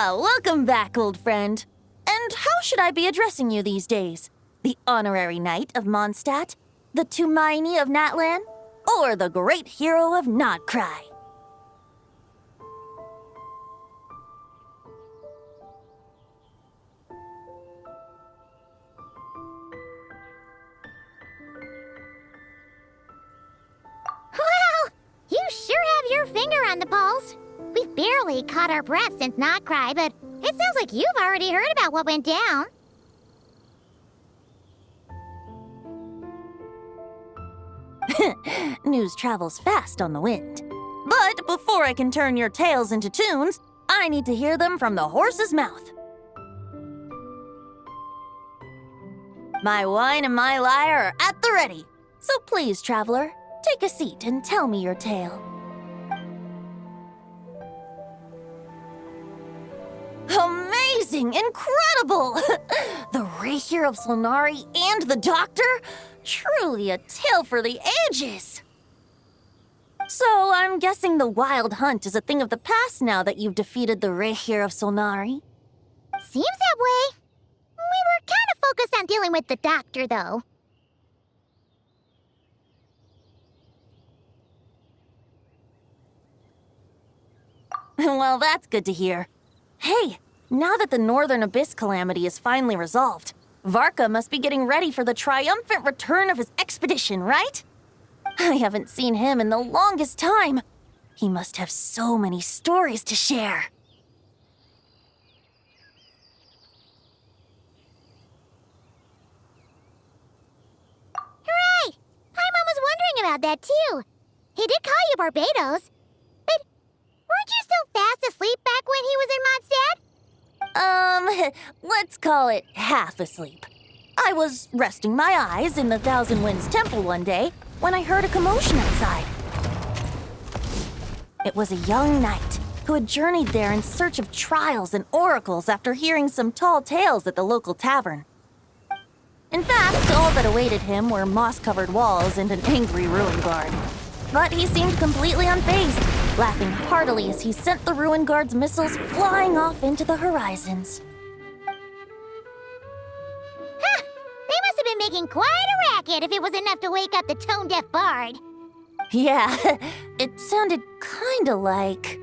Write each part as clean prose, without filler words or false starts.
Welcome back, old friend. And how should I be addressing you these days? The honorary knight of Mondstadt? The Tumaini of Natlan? Or the great hero of Nodcry? Well, you sure have your finger on the pulse. We've barely caught our breath since Nodcry, but it sounds like you've already heard about what went down. News travels fast on the wind. But before I can turn your tales into tunes, I need to hear them from the horse's mouth. My wine and my lyre are at the ready. So please, traveler, take a seat and tell me your tale. Amazing! Incredible! The Rahier of Solnari and the Doctor? Truly a tale for the ages! So, I'm guessing the Wild Hunt is a thing of the past now that you've defeated the Rahier of Solnari? Seems that way. We were kind of focused on dealing with the Doctor, though. Well, that's good to hear. Hey, now that the Northern Abyss calamity is finally resolved, Varka must be getting ready for the triumphant return of his expedition, right? I haven't seen him in the longest time. He must have so many stories to share. Hooray! Paimon was wondering about that, too. He did call you Barbados. But weren't you still fast asleep back when he was in Mondstadt? Let's call it half asleep. I was resting my eyes in the Thousand Winds Temple one day when I heard a commotion outside. It was a young knight who had journeyed there in search of trials and oracles after hearing some tall tales at the local tavern. In fact, all that awaited him were moss-covered walls and an angry ruin guard. But he seemed completely unfazed, laughing heartily as he sent the ruin guard's missiles flying off into the horizons. Huh! They must have been making quite a racket if it was enough to wake up the tone-deaf bard. Yeah, it sounded kinda like...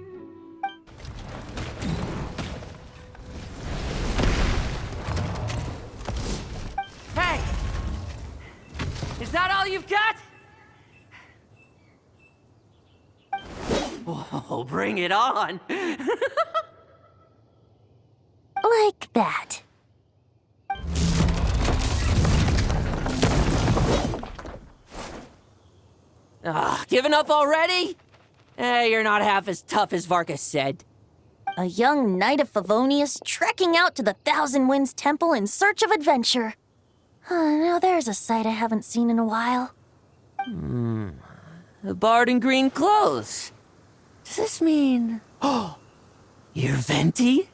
Hey! Is that all you've got? Whoa, bring it on! like that. Giving up already? You're not half as tough as Varka said. A young knight of Favonius trekking out to the Thousand Winds Temple in search of adventure. Now there's a sight I haven't seen in a while. A bard in green clothes. Does this mean... Oh, you're Venti?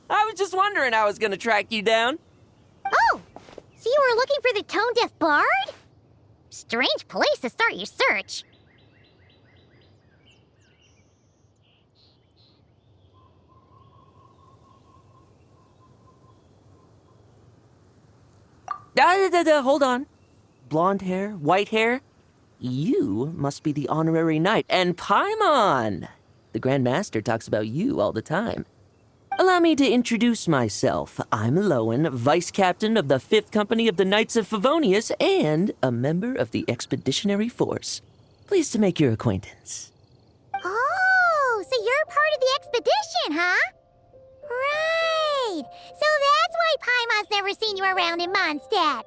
I was just wondering how I was gonna track you down. Oh! So you were looking for the tone-deaf bard? Strange place to start your search. Hold on. Blonde hair, white hair. You must be the honorary knight, and Paimon! The Grand Master talks about you all the time. Allow me to introduce myself. I'm Lowen, Vice Captain of the 5th Company of the Knights of Favonius and a member of the Expeditionary Force. Pleased to make your acquaintance. Oh, so you're part of the expedition, huh? Right. So that's why Paimon's never seen you around in Mondstadt.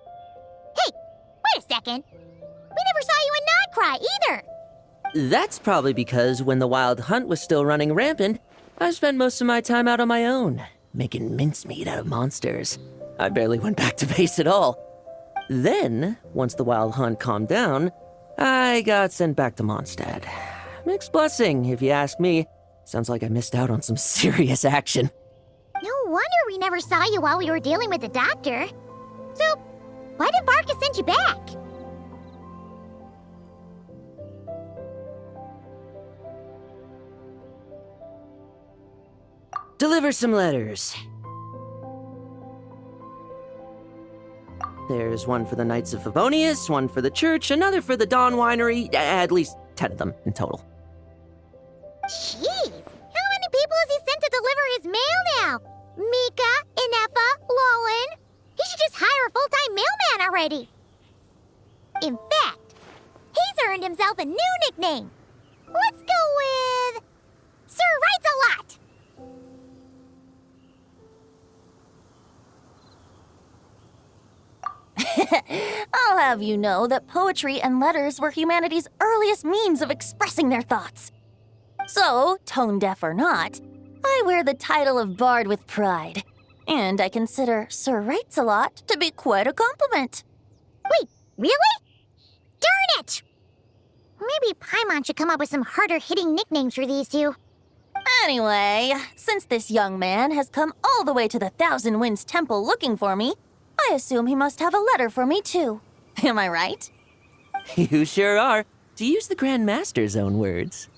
Hey, wait a second. We never saw you in Nodcry either. That's probably because when the Wild Hunt was still running rampant, I spent most of my time out on my own, making mincemeat out of monsters. I barely went back to base at all. Then, once the Wild Hunt calmed down, I got sent back to Mondstadt. Mixed blessing, if you ask me. Sounds like I missed out on some serious action. No wonder we never saw you while we were dealing with the Doctor. So, why did Varka send you back? deliver some letters. There's one for the Knights of Favonius, one for the church, another for the Dawn Winery, at least 10 of them in total. Jeez, how many people has he sent to deliver his mail now? Mika, Inefa, Lolan. He should just hire a full-time mailman already. In fact, he's earned himself a new nickname. Let's go with Sir Writes-A-Lot. I'll have you know that poetry and letters were humanity's earliest means of expressing their thoughts. So, tone deaf or not, I wear the title of Bard with pride. And I consider Sir Writes-A-Lot to be quite a compliment. Wait, really? Darn it! Maybe Paimon should come up with some harder-hitting nicknames for these two. Anyway, since this young man has come all the way to the Thousand Winds Temple looking for me, I assume he must have a letter for me too. Am I right? You sure are, to use the Grand Master's own words.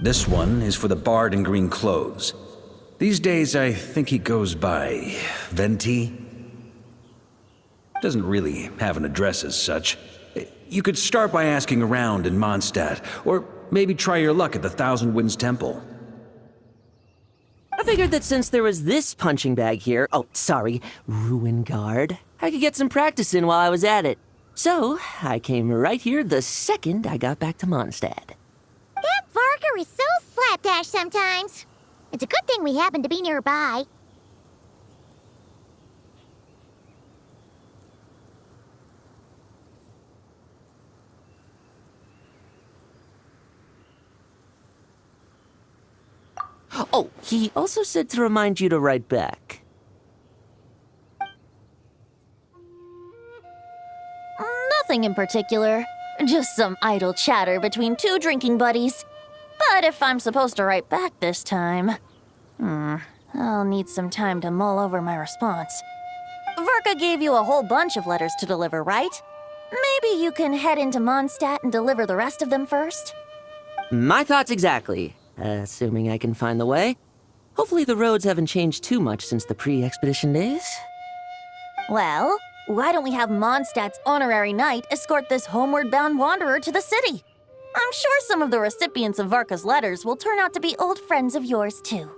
This one is for the Bard in green clothes. These days, I think he goes by Venti. Doesn't really have an address as such. You could start by asking around in Mondstadt, or maybe try your luck at the Thousand Winds Temple. I figured that since there was this punching bag here, Ruin Guard, I could get some practice in while I was at it. So, I came right here the second I got back to Mondstadt. That Varker is so slapdash sometimes. It's a good thing we happen to be nearby. Oh, he also said to remind you to write back. Nothing in particular. Just some idle chatter between two drinking buddies. But if I'm supposed to write back this time, I'll need some time to mull over my response. Verka gave you a whole bunch of letters to deliver, right? Maybe you can head into Mondstadt and deliver the rest of them first? My thoughts exactly, assuming I can find the way. Hopefully the roads haven't changed too much since the pre-expedition days. Well, why don't we have Mondstadt's honorary knight escort this homeward-bound wanderer to the city? I'm sure some of the recipients of Varka's letters will turn out to be old friends of yours, too.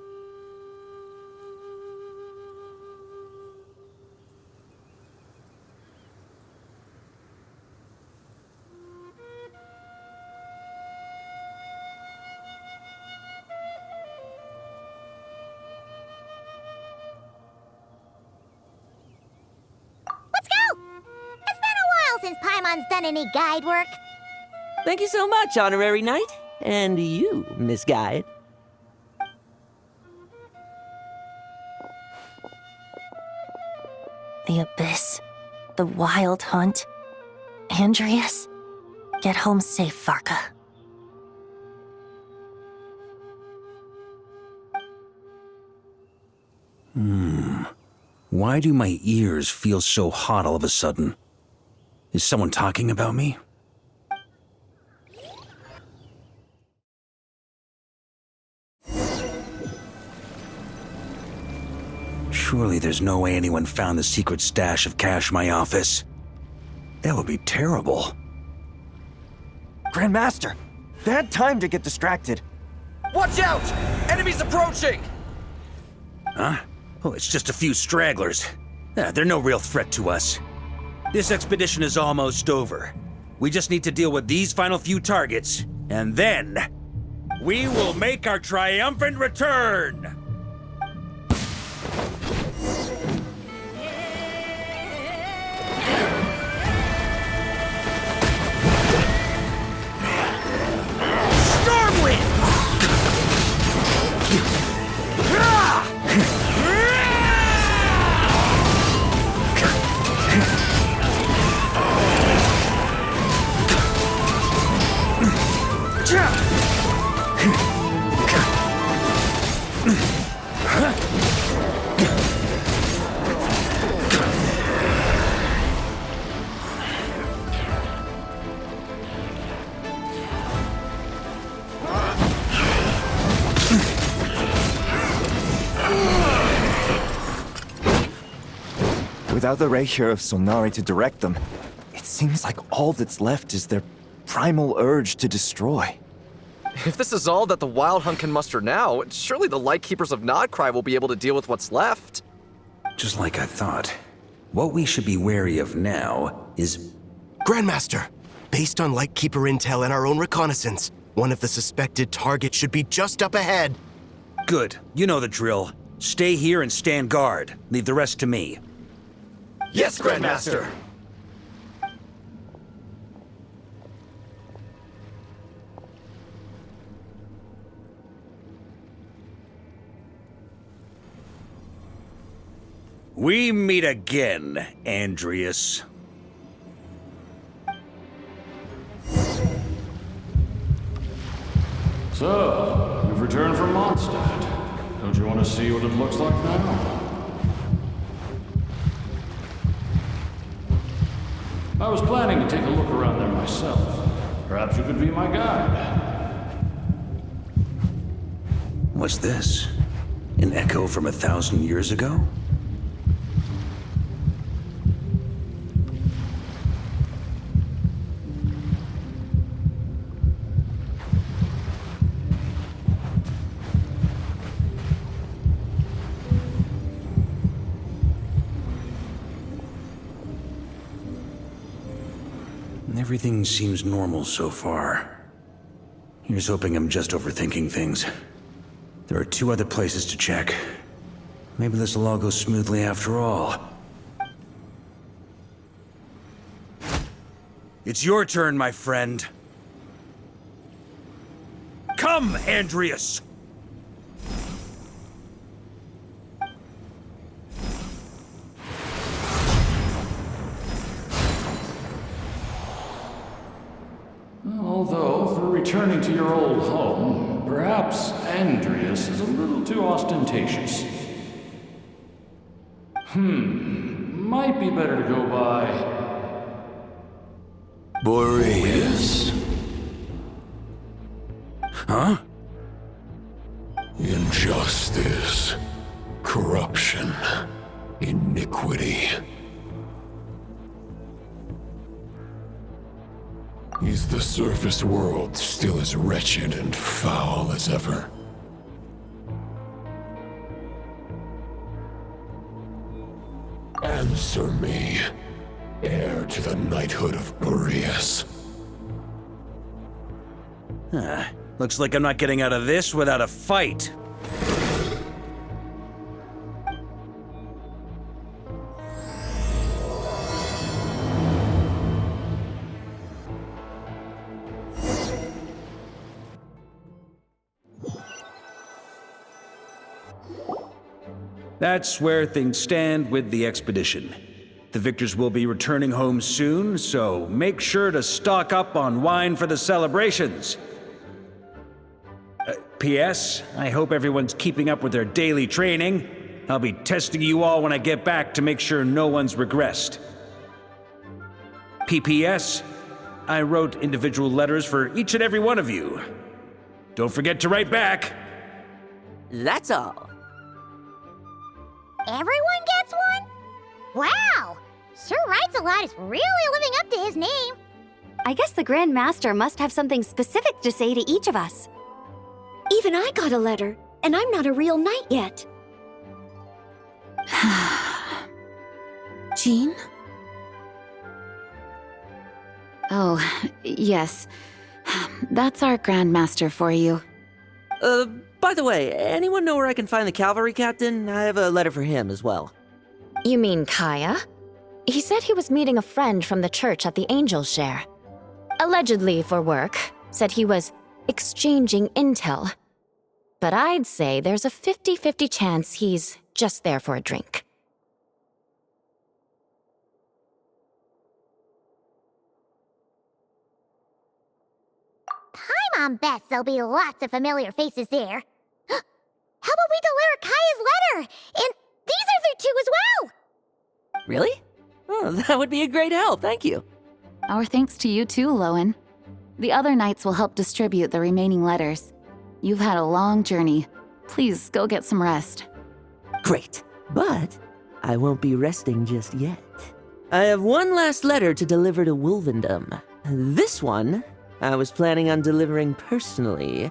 Let's go! It's been a while since Paimon's done any guide work. Thank you so much, Honorary Knight. And you, Miss Guide. The Abyss, the Wild Hunt, Andreas. Get home safe, Varka. Why do my ears feel so hot all of a sudden? Is someone talking about me? Surely there's no way anyone found the secret stash of cash in my office. That would be terrible. Grandmaster, bad time to get distracted. Watch out! Enemies approaching! Huh? Oh, it's just a few stragglers. They're no real threat to us. This expedition is almost over. We just need to deal with these final few targets, and then we will make our triumphant return! Without the ray here of Sonari to direct them, it seems like all that's left is their primal urge to destroy. If this is all that the Wild Hunt can muster now, surely the Lightkeepers of Nodcry will be able to deal with what's left. Just like I thought. What we should be wary of now is... Grandmaster, based on Lightkeeper intel and our own reconnaissance, one of the suspected targets should be just up ahead. Good. You know the drill. Stay here and stand guard. Leave the rest to me. Yes, Grandmaster! We meet again, Andreas. So, you've returned from Mondstadt. Don't you want to see what it looks like now? I was planning to take a look around there myself. Perhaps you could be my guide. What's this? An echo from 1,000 years ago? Everything seems normal so far. Here's hoping I'm just overthinking things. There are 2 other places to check. Maybe this will all go smoothly after all. It's your turn, my friend. Come, Andreas! Although, for returning to your old home, perhaps Andreas is a little too ostentatious. Might be better to go by... Boreas. Huh? Injustice. Corruption. Iniquity. Is the surface world still as wretched and foul as ever? Answer me, heir to the knighthood of Boreas. Looks like I'm not getting out of this without a fight. That's where things stand with the expedition. The victors will be returning home soon, so make sure to stock up on wine for the celebrations. P.S. I hope everyone's keeping up with their daily training. I'll be testing you all when I get back to make sure no one's regressed. P.P.S. I wrote individual letters for each and every one of you. Don't forget to write back. That's all. Everyone gets one? Wow! Sir Wrights a Lot is really living up to his name. I guess the Grand Master must have something specific to say to each of us. Even I got a letter, and I'm not a real knight yet. Jean? Oh, yes. That's our Grand Master for you. By the way, anyone know where I can find the cavalry captain? I have a letter for him as well. You mean Kaya? He said he was meeting a friend from the church at the Angel Share. Allegedly for work. Said he was exchanging intel. But I'd say there's a 50-50 chance he's just there for a drink. Paimon bets there'll be lots of familiar faces there. How about we deliver Kaya's letter? And these other 2 as well! Really? Oh, that would be a great help, thank you. Our thanks to you too, Lowen. The other knights will help distribute the remaining letters. You've had a long journey. Please go get some rest. Great, but I won't be resting just yet. I have one last letter to deliver to Wolvendom. This one, I was planning on delivering personally.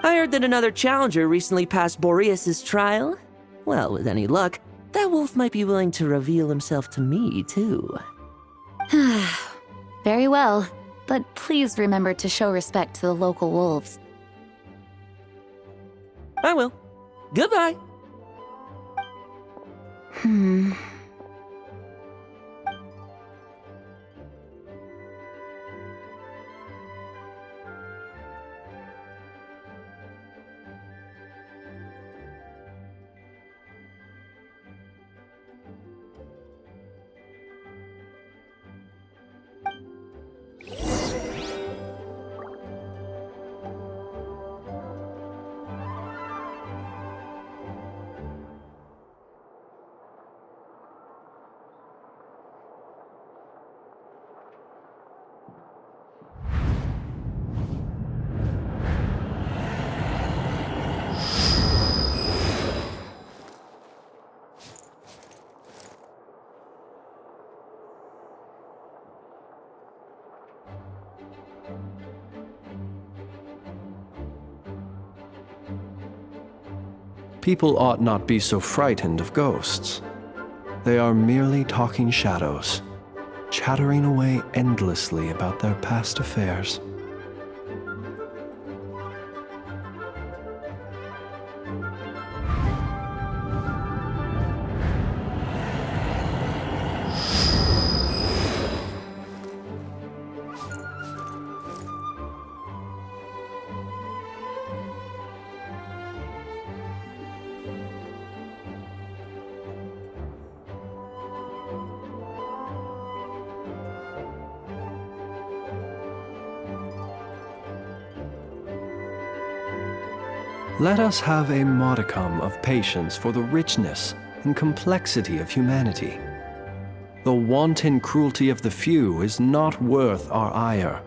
I heard that another challenger recently passed Boreas' trial. Well, with any luck, that wolf might be willing to reveal himself to me, too. Very well, but please remember to show respect to the local wolves. I will. Goodbye. People ought not be so frightened of ghosts. They are merely talking shadows, chattering away endlessly about their past affairs. Let us have a modicum of patience for the richness and complexity of humanity. The wanton cruelty of the few is not worth our ire.